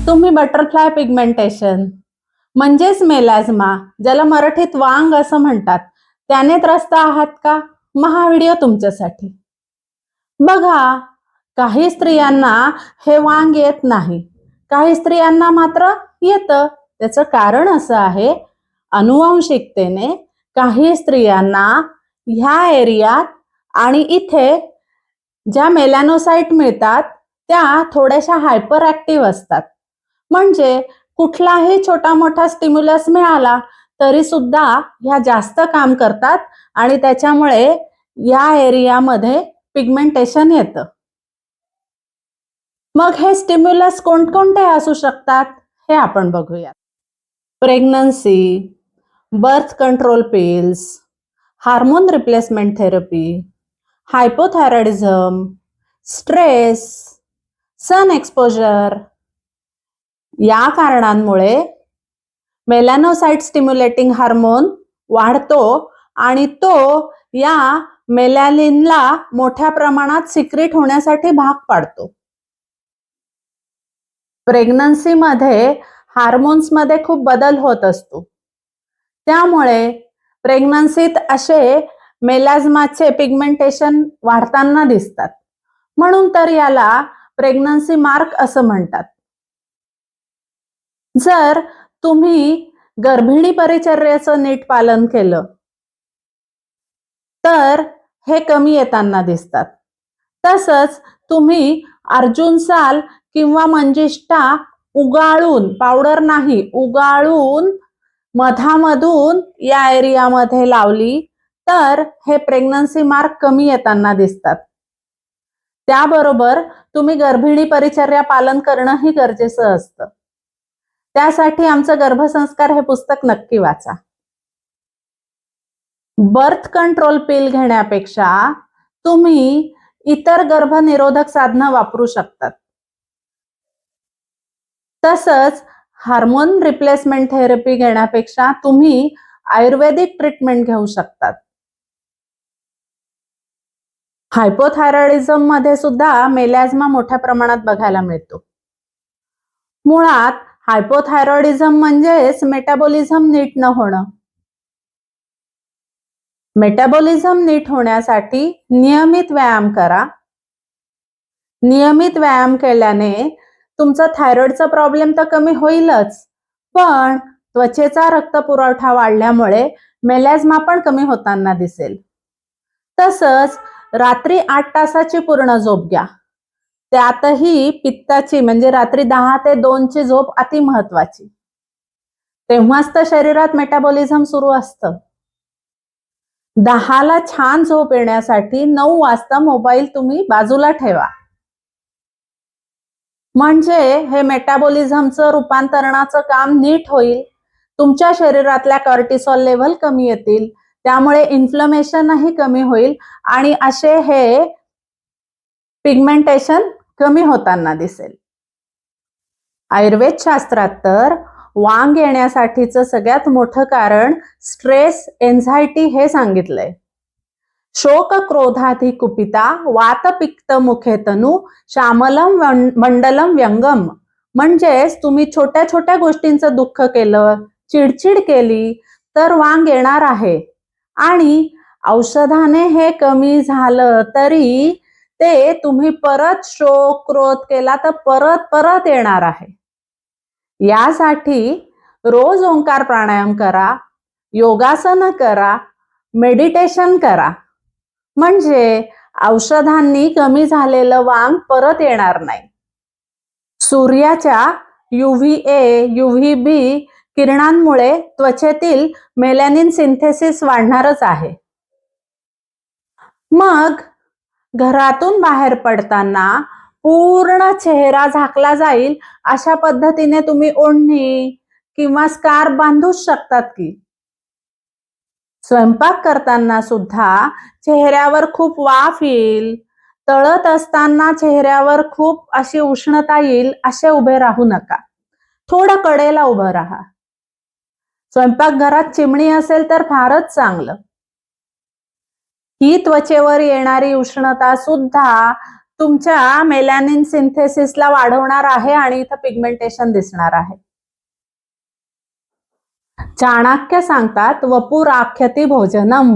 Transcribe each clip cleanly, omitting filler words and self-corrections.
तुम्ही butterfly pigmentation म्हणजेच मेलाझ्मा, ज्याला मराठीत वांग असं म्हणतात, त्याने त्रस्त आहात का? मग हा व्हिडिओ तुमच्यासाठी. बघा, काही स्त्रियांना हे वांग येत नाही, काही स्त्रियांना मात्र येतं. त्याचं कारण असं आहे, अनुवांशिकतेने काही स्त्रियांना ह्या एरियात आणि इथे ज्या मेलॅनोसाइट मिळतात त्या थोड्याशा हायपर ऍक्टिव्ह असतात. म्हणजे कुठलाही छोटा मोठा स्टिम्युलस मिळाला तरी सुद्धा ह्या जास्त काम करतात आणि त्याच्यामुळे या एरियामध्ये पिगमेंटेशन येतं. मग हे स्टिम्युलस कोणकोणते असू शकतात हे आपण बघूया. Pregnancy, birth control pills, hormone replacement therapy, hypothyroidism, stress, sun exposure या कारणांमुळे मेलॅनोसाइट स्टिम्युलेटिंग हार्मोन वाढतो आणि तो या मेलॅनिनला मोठ्या प्रमाणात सिक्रीट होण्यासाठी भाग पाडतो. प्रेग्नन्सीमध्ये हार्मोन्समध्ये खूप बदल होत असतो, त्यामुळे प्रेग्नन्सीत असे मेलाझ्माचे पिगमेंटेशन वाढताना दिसतात. म्हणून तर याला प्रेग्नन्सी मार्क असं म्हणतात. जर तुम्ही गर्भिणी परिचर्येचं नीट पालन केलं तर हे कमी येताना दिसतात. तसंच तुम्ही अर्जुन साल किंवा मंजिष्ठा उगाळून, पावडर नाही, उगाळून मधामधून या एरियामध्ये लावली तर हे प्रेग्नन्सी मार्क कमी येताना दिसतात. त्याबरोबर तुम्ही गर्भिणी परिचर्या पालन करणंही गरजेचं असतं. त्यासाठी आमचं गर्भसंस्कार हे पुस्तक नक्की वाचा. बर्थ कंट्रोल पिल घेण्यापेक्षा तुम्ही इतर गर्भनिरोधक साधनं वापरू शकतात. तसंच हार्मोन रिप्लेसमेंट थेरपी घेण्यापेक्षा तुम्ही आयुर्वेदिक ट्रीटमेंट घेऊ शकतात. हायपोथायरॉइडिझम मध्ये सुद्धा मेलॅझ्मा मोठ्या प्रमाणात बघायला मिळतो. मुळात हायपोथायरॉइडिझम म्हणजेच मेटाबॉलिझम नीट न होणं. मेटाबॉलिझम नीट होण्यासाठी नियमित व्यायाम करा. नियमित व्यायाम केल्याने तुमचा थायरॉइडचा प्रॉब्लेम तर कमी होईलच, पण त्वचेचा रक्तपुरवठा वाढल्यामुळे मेलॅझ्मा पण कमी होताना दिसेल. तसंच रात्री 8 तासाची पूर्ण झोप घ्या. त्यातही पित्ताची म्हणजे रात्री 10 ते 2 ची झोप अति महत्वाची. तेव्हाच तर शरीरात मेटाबॉलिझम सुरू असतं. 10 ला छान झोप येण्यासाठी 9 वाजता मोबाईल तुम्ही बाजूला ठेवा. म्हणजे हे मेटाबॉलिझमचं रूपांतरणाचं काम नीट होईल. तुमच्या शरीरातल्या कॉर्टिसॉल लेव्हल कमी येतील, त्यामुळे इन्फ्लमेशनही कमी होईल आणि असे हे पिगमेंटेशन कमी होताना दिसेल. आयुर्वेद शास्त्रात तर वांग येण्यासाठीचं सगळ्यात मोठं कारण स्ट्रेस, एन्झायटी हे सांगितलंय. शोक क्रोधाधी कुपिता वात पित्त मुखे तनु श्यामलम मंडलम व्यंगम. म्हणजेच तुम्ही छोट्या छोट्या गोष्टींचं दुःख केलं, चिडचिड केली तर वांग येणार आहे आणि औषधाने हे कमी झालं तरी ते तुम्ही परत शोक क्रोध केला तर परत परत येणार आहे. यासाठी रोज ओंकार प्राणायाम करा, योगासन करा, मेडिटेशन करा. म्हणजे औषधांनी कमी झालेलं वांग परत येणार नाही. सूर्याच्या UVA, UVB किरणांमुळे त्वचेतील मेलॅनिन सिंथेसिस वाढणारच आहे. मग घरातून बाहेर पडताना पूर्ण चेहरा झाकला जाईल अशा पद्धतीने तुम्ही ओढणी किंवा स्कार्फ बांधूच शकतात की. स्वयंपाक करताना सुद्धा चेहऱ्यावर खूप वाफ येईल, तळत असताना चेहऱ्यावर खूप अशी उष्णता येईल असे उभे राहू नका. थोडं कडेला उभं राहा. स्वयंपाकघरात चिमणी असेल तर फारच चांगलं. ही त्वचेवर येणारी उष्णता सुद्धा तुमच्या मेलॅनिन सिंथेसिसला वाढवणार आहे आणि इथं पिगमेंटेशन दिसणार आहे. चाणक्य सांगतात वपुराख्यती भोजनम,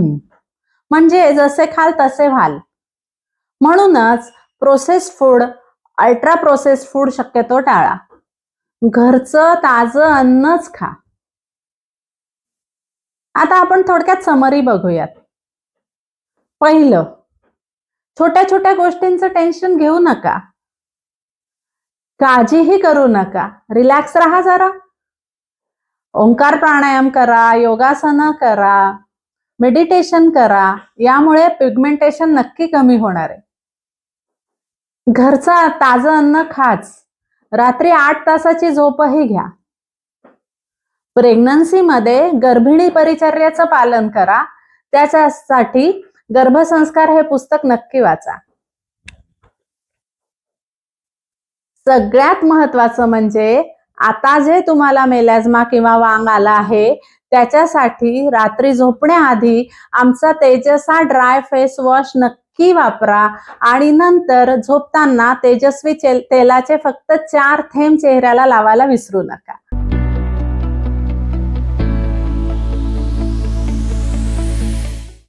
म्हणजे जसे खाल तसे व्हाल. म्हणूनच process food, ultra process food शक्यतो टाळा. घरचं ताजं अन्नच खा. आता आपण थोडक्यात समरी बघूयात. पहिलं, छोट्या छोट्या गोष्टींचं टेन्शन घेऊ नका, काळजीही करू नका, रिलॅक्स राहा जरा. ओंकार प्राणायाम करा, योगासनं करा, मेडिटेशन करा. यामुळे पिगमेंटेशन नक्की कमी होणार आहे. घरचं ताजं अन्न खाच. रात्री 8 तासाची झोपही घ्या. प्रेग्नन्सीमध्ये गर्भिणी परिचर्याचं पालन करा. त्याच्यासाठी गर्भसंस्कार हे पुस्तक नक्की वाचा. सगळ्यात महत्वाचं म्हणजे आता जे तुम्हाला मेलॅझ्मा किंवा वांग आला आहे त्याच्यासाठी रात्री झोपण्याआधी आमचा तेजसा ड्राय फेस वॉश नक्की वापरा आणि नंतर झोपताना तेजस्वी तेलाचे फक्त 4 थेंब चेहऱ्याला लावायला विसरू नका.